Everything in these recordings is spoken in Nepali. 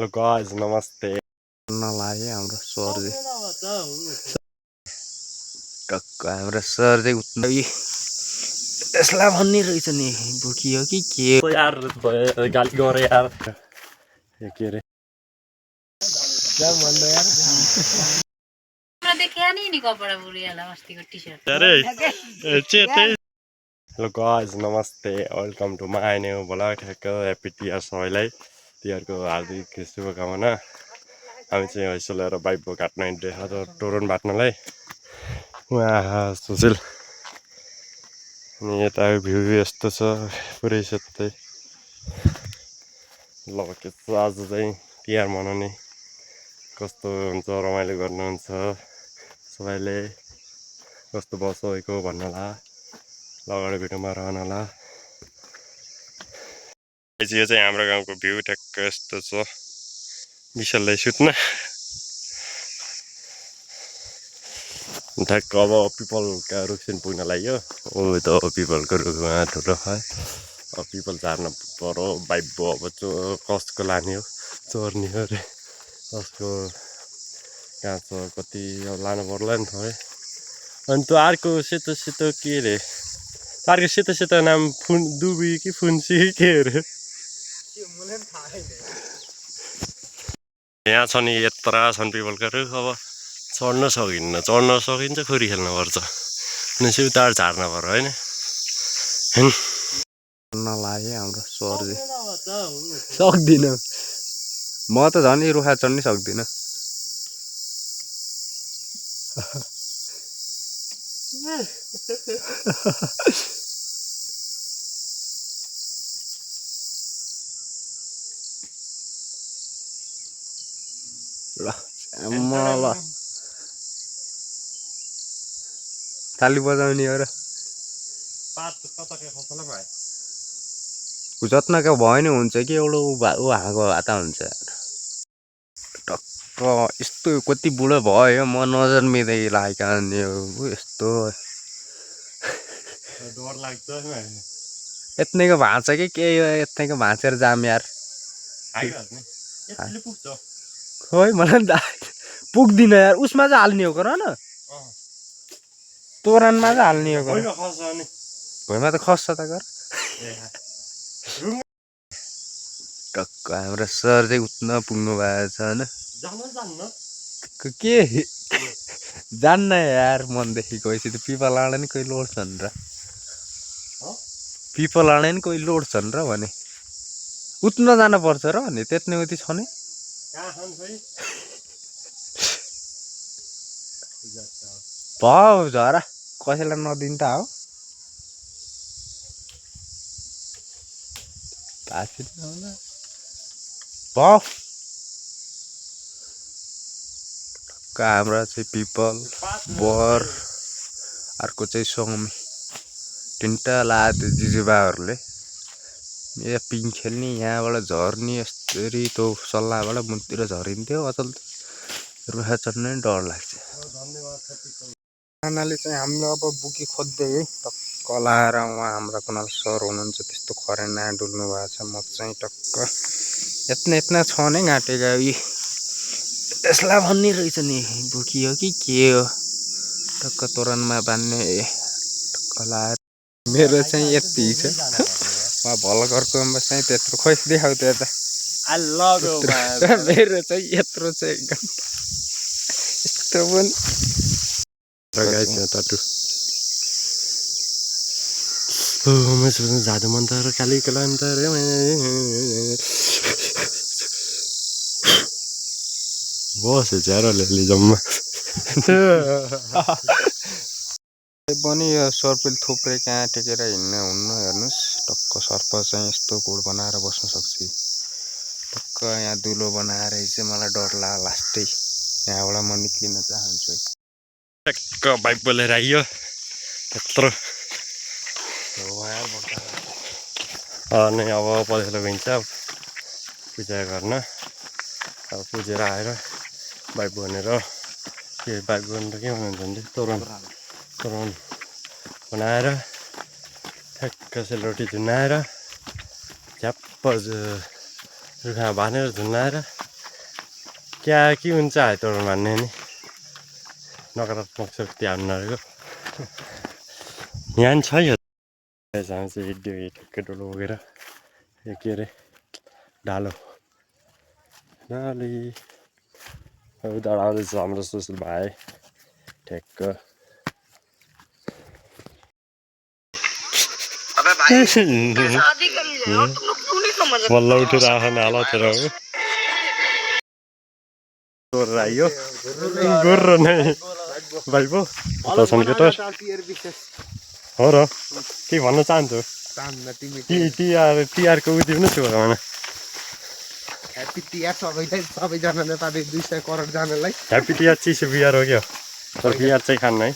हेलो गाइस नमस्ते नलागे हाम्रो सर टक्क हाम्रो सर चाहिँ उठ्दै यसलाई भन्ने रहेछ नि बोकियो कि के यार गाली गरे यार के रे क्या भन्दै यार देखिया नि कपडा बुढीहरूलाई अस्तिको टी-सर्ट अरे चेते हेलो गाइस नमस्ते welcome to my new blog ठ्याक्क ह्याप्पी टियर सबैलाई तिहारको हार्दिक शुभकामना हामी चाहिँ हैसो लिएर बाइक काट्न हिँड्दै टोरन बाट्नलाई उहाँ सुशील अनि यता भ्यू यस्तो छ पुरै सत्तै ल के छ आज चाहिँ तिहार मनाउने कस्तो हुन्छ रमाइलो गर्नुहुन्छ सबैले कस्तो बसेको भन्नुहोला अगाडि भिडियोमा रहनुहोला यो चाहिँ हाम्रो गाउँको भ्यू ठ्याक्क यस्तो छ विशाललाई सुत्न ठ्याक्क अब पिपलका रुखसिन पुग्न लाग्यो ओ त पिपलको रुख उहाँ ठुलो भयो अब पिपल झार्न पर्यो बाइक अब कसको लाने हो चोर्ने हो अरे कसको कहाँ छ कति अब लानु पर्ला नि थोरै अनि त्यो अर्को सेतो सेतो के अरे अर्को सेतो सेतो नाम दुबी कि फुन्सी कि के अरे यहाँ छ नि यत्रा छन् पिपलका रुख अब चढ्न सकिन्छ खुरी खेल्नुपर्छ अनि उतार झार्न पर्यो होइन नलागे हाम्रो सर सक्दिनँ म त झन् रुखा चढ्नै सक्दिनँ ल ताली बजाउने हो र जत्नका भयो नि हुन्छ कि एउटा ऊ हाको हाता हुन्छ टक्क यस्तो कति बुढो भयो म नजन्मिँदै लागेको अनि यस्तो डर लाग्छ यत्नैको भाँच्छ कि केही यत्नैको भाँचेर जाम यार खोइ मलाई नि त पुग्दिनँ यार उसमा चाहिँ हाल्ने हो गर न तोरानमा चाहिँ हाल्ने हो गर भुइँमा त खस्छ त गर टक्क हाम्रो सर चाहिँ उठ्न पुग्नु भएको छ होइन के जान्न यार मनदेखि गएपछि त पिपल लाँडा नि कोही लोड्छन् र पिपल लाँडा नि कोही लोड्छन् र भने उठ्न जानुपर्छ र भने त्यत्नै उति छ नि भयो झरा कसैलाई नदिनु त हो भयो हाम्रो चाहिँ पिपल बर अर्को चाहिँ सौमी तिनवटा लायो जिजुबाहरूले यहाँ पिङ खेल्ने यहाँबाट झर्ने यस्तरी त्यो सल्लाहबाट मुनतिर झरिन्थ्यो अचल रुखा चढ्न नि डर लाग्छ नानाले चाहिँ हाम्रो अब बुकी खोज्दै है टक्क लाएर उहाँ हाम्रो कुनाल सर हुनुहुन्छ त्यस्तो खरेना डुल्नु भएको छ म चाहिँ टक्क यत्ना छ नै घाँटेका यसलाई भन्ने रहेछ नि बुकी हो कि के हो टक्क तोरणमा बान्ने टक्क लाएर मेरो चाहिँ यति छ भलघरको चाहिँ त्यत्रो खोइ देखाउ त यता मेरो चाहिँ यत्रो चाहिँ एकदम यस्तो पनि टाटु जादु मन त काली कलान त बस झ्यारोले जम्मा पनि यो सर्पिल थुप्रै कहाँ टेकेर हिँड्न हुन्न हेर्नुहोस् टक्क सर्प चाहिँ यस्तो घोड बनाएर बस्न सक्छ टक्क यहाँ दुलो बनाएर चाहिँ मलाई डर लाग्यो लास्टै यहाँबाट म निक्लिन चाहन्छु टक्क बाइक बोलेर आइयो त्यत्रो अनि अब पछिल्लो गइन्छ पूजा गर्न अब पुजेर आएर बाइक बनेर के बाइक गर्नु त के भन्नुहुन्छ भने तोरण बनाएर ठ्याक्क सेलरोटी झुन्नाएर झ्याप्प रुखमा बाँधेर झुन्नाएर क्या के हुन्छ हाइतोड मान्ने नि नकारात्मक शक्ति हान्नुको यहाँ छ यो हामी चाहिँ हिँड्यो ठिक्कै डोलो बोकेर यो के अरे डालो नाली उता आउँदैछ हाम्रो सुशील भाइ ठ्याक्क बल्ल उठेर आँखा हालतहरू आइयो गोर्रो नै भाइ पो उता छन् केटा हो र के भन्न चाहन्छु तिहारको उद्योग नै छु भन ह्याप्पी तिहार सबैजना नेपाली 200 करोड जनालाई ह्याप्पी तिहार चिसो बिहार हो क्या तर बिहार चाहिँ खान्न है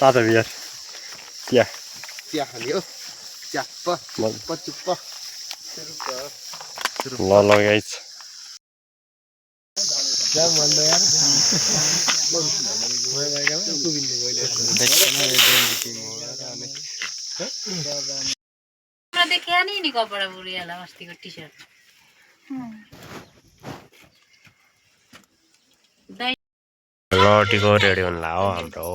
तातो बिहार चिया चिया खाने हो च्याप्प चुप्प ल गाइस देखिया नि कपडा बुढियाला अस्तिको टी सर्ट रोटीको रेडी हुन ला हो हाम्रो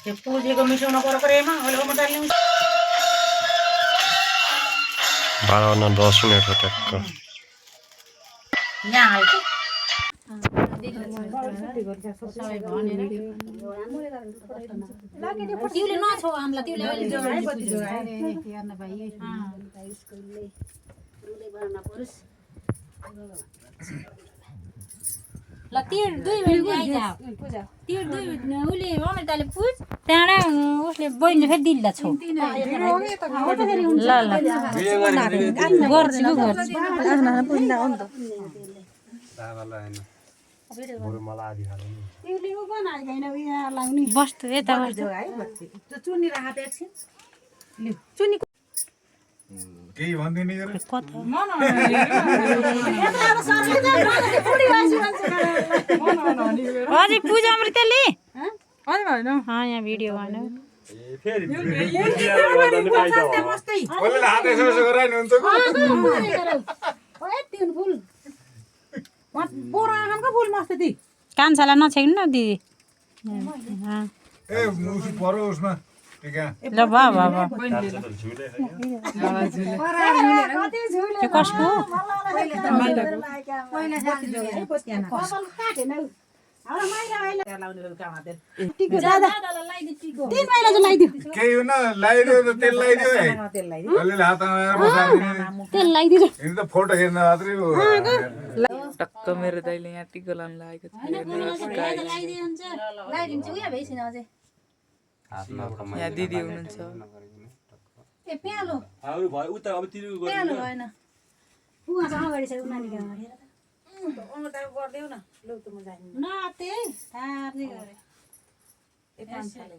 त्यो पुजेको मिसाउन परेमा अहिले म डाल्नु 12 10 मिनट हो ट्याक्क यहाँ हाल्छु तिउले नछौ आमला तिउले अहिले ल तिर 2 मिनेट आइजा तिर 2 मिनेट उले अमृताले पुज त्यहाँ उसले बहिनीले फेरि दिल्ला छौ ल ल गर्छु बस्तु यता चुनी राख एकछिन चुनी केही भन्दिन नि अझै पूजा अमृतले यहाँ भिडियो भन्नु कान्छालाई नछेक्नु न दिदी ल भा त्यो कसको फोटो हेर्न मात्रै हो टक्क मेरो दाइले यहाँ टिको लाउनु लागेको यहाँ दिदी हुनुहुन्छ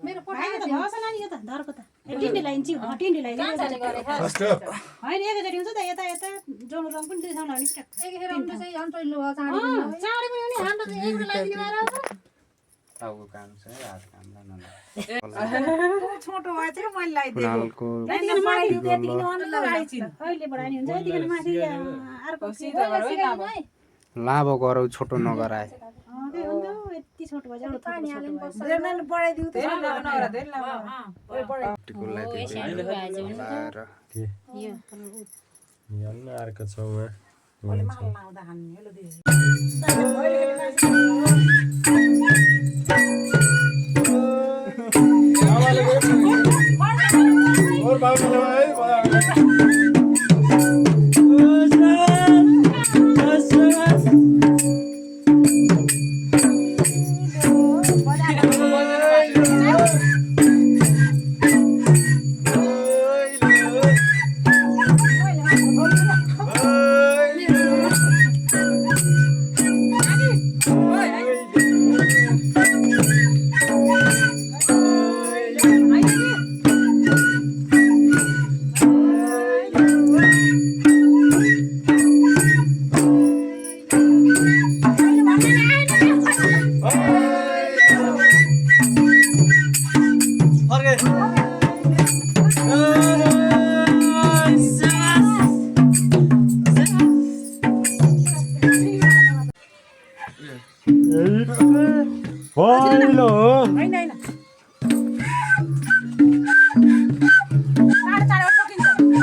मेरो पठाएको छ नानी यो त धरको त टिन्डी लाइन चाहिँ टिन्डी लाइन होइन एकैचोटि हुन्छ त यता यता जोनो रङ पनि दुई ठाउँ लाउने एकखेर हुन्छ चाहिँ अन्त लो चाँडी पनि नि हाम्रो चाहिँ एउटा लाइदिने भएर टाउको काम छ हात काम न छोटो भए चाहिँ मैले लाइदिएको यतिखेर माथि यतिखेर अन्त लाइदिन अहिले बढानी हुन्छ यतिखेर माथि अर्को लाभो गरौ छोटो नगराए यति छोटो भए चाहिँ पानी हाल्नु पर्छ बढाइदिउ त अर्को छौमा पहिलो हो होइन होइन चाँडो चाँडो सकिन्छ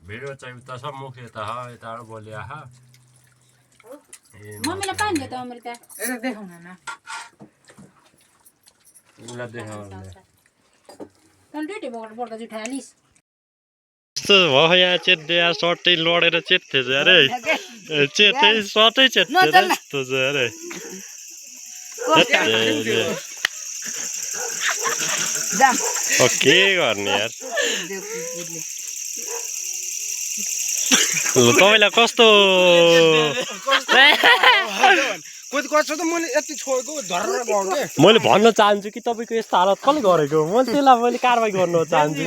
भिडियो चाहिँ उता छ मुख यता हो यताबाट बोलिया मम्मीलाई पानी दियो त अमृता यसो देखाउन न उसलाई देखाउने तँ दुईटै बोर्ड जुठा हालिस् यस्तो भयो यहाँ चेत्ते यहाँ सर्टै लडेर चेत्थेछ अरे चेत्तै सर्टै चेत्थे जस्तो छ अरे के गर्ने यार तपाईँलाई कस्तो मैले भन्न चाहन्छु कि तपाईँको यस्तो हालत कसले गरेको त्यसलाई मैले कारवाही गर्न चाहन्छु कि